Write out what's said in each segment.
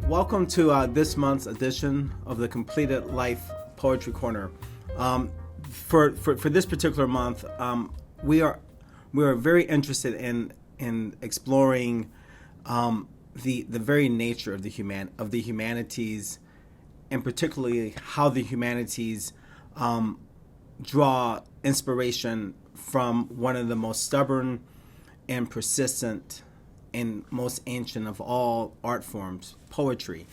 Welcome to this month's edition of the Completed Life Poetry Corner. For this particular month, we are very interested in exploring the very nature of the humanities, and particularly how the humanities draw inspiration from one of the most stubborn and persistent and most ancient of all art forms, poetry.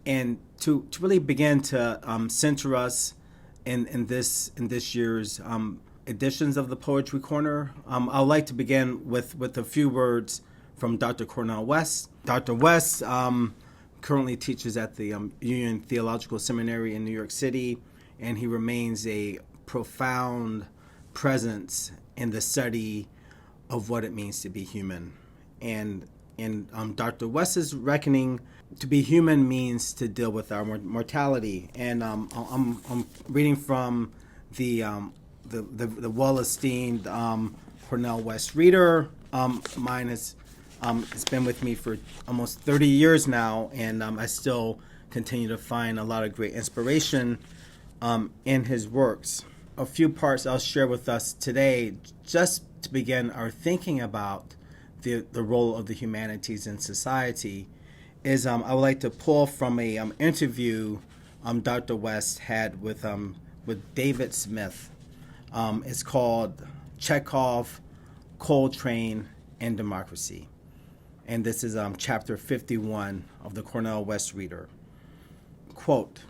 And to really begin to center us in this year's editions of the Poetry Corner, I'd like to begin with a few words from Dr. Cornel West. Dr. West currently teaches at the Union Theological Seminary in New York City, and he remains a profound presence in the study of what it means to be human. And in Dr. West's reckoning, to be human means to deal with our mortality. And I'm reading from the well-esteemed Cornel West reader. Mine has it's been with me for almost 30 years now, and I still continue to find a lot of great inspiration in his works. A few parts I'll share with us today, just to begin our thinking about the role of the humanities in society, is I would like to pull from a interview Dr. West had with David Smith. It's called Chekhov, Coltrane, and Democracy. And this is chapter 51 of the Cornel West Reader. Quote,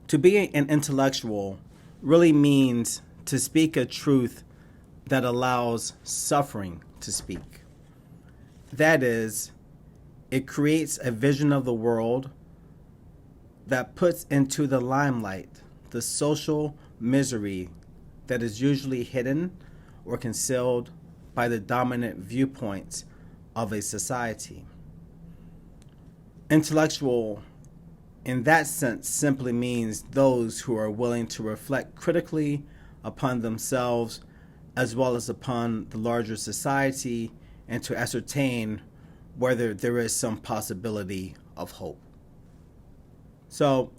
"To be an intellectual really means to speak a truth that allows suffering to speak. That is, it creates a vision of the world that puts into the limelight the social misery that is usually hidden or concealed by the dominant viewpoints of a society. Intellectual, in that sense, simply means those who are willing to reflect critically upon themselves as well as upon the larger society, and to ascertain whether there is some possibility of hope." So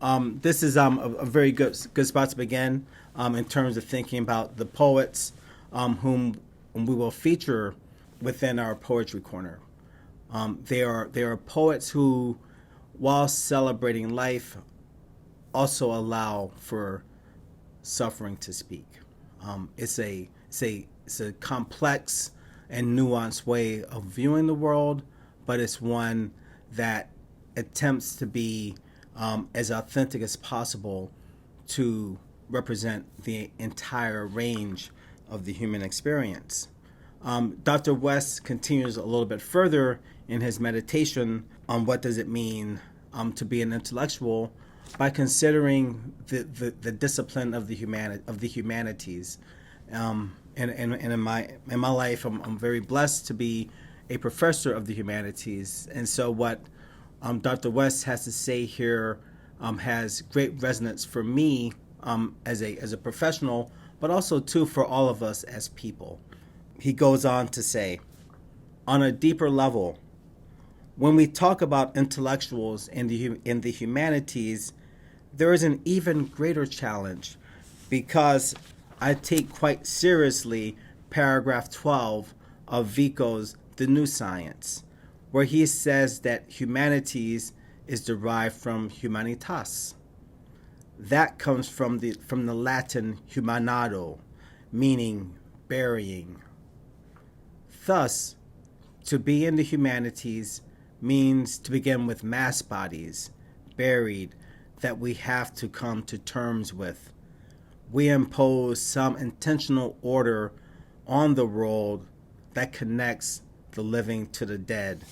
this is a very good spot to begin in terms of thinking about the poets whom we will feature within our Poetry Corner. They are poets who, while celebrating life, also allow for suffering to speak. It's a complex and nuanced way of viewing the world, but it's one that attempts to be as authentic as possible to represent the entire range of the human experience. Dr. West continues a little bit further in his meditation on what does it mean to be an intellectual by considering the discipline of the humanities. And in my life, I'm very blessed to be a professor of the humanities, and so what Dr. West has to say here has great resonance for me as a professional, but also too for all of us as people. He goes on to say, on a deeper level, when we talk about intellectuals in the humanities, there is an even greater challenge, because I take quite seriously paragraph 12 of Vico's The New Science, where he says that humanities is derived from humanitas. That comes from the Latin humanado, meaning burying. Thus, to be in the humanities means to begin with mass bodies, buried, that we have to come to terms with. We impose some intentional order on the world that connects the living to the dead,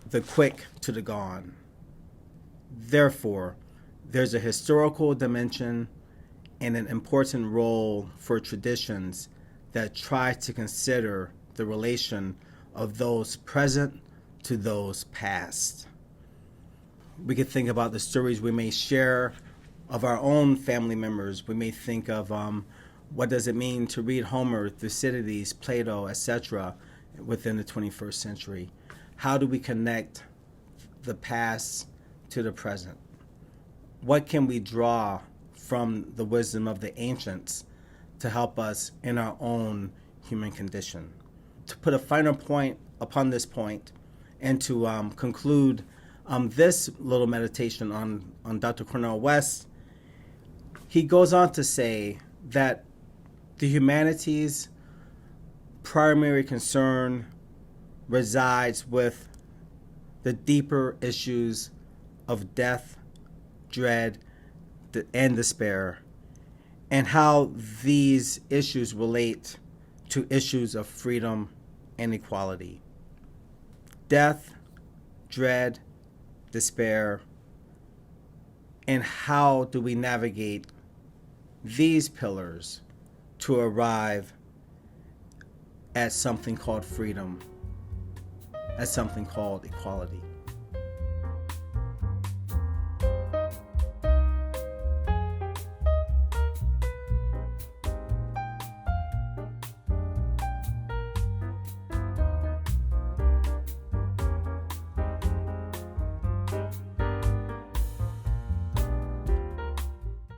the quick to the gone. Therefore, there's a historical dimension and an important role for traditions that try to consider the relation of those present to those past. We could think about the stories we may share of our own family members. We may think of what does it mean to read Homer, Thucydides, Plato, etc. within the 21st century. How do we connect the past to the present? What can we draw from the wisdom of the ancients to help us in our own human condition? To put a finer point upon this point and to conclude this little meditation on Dr. Cornel West, he goes on to say that the humanities' primary concern resides with the deeper issues of death, dread, and despair, and how these issues relate to issues of freedom and equality. Death, dread, despair, and how do we navigate these pillars to arrive at something called freedom, at something called equality.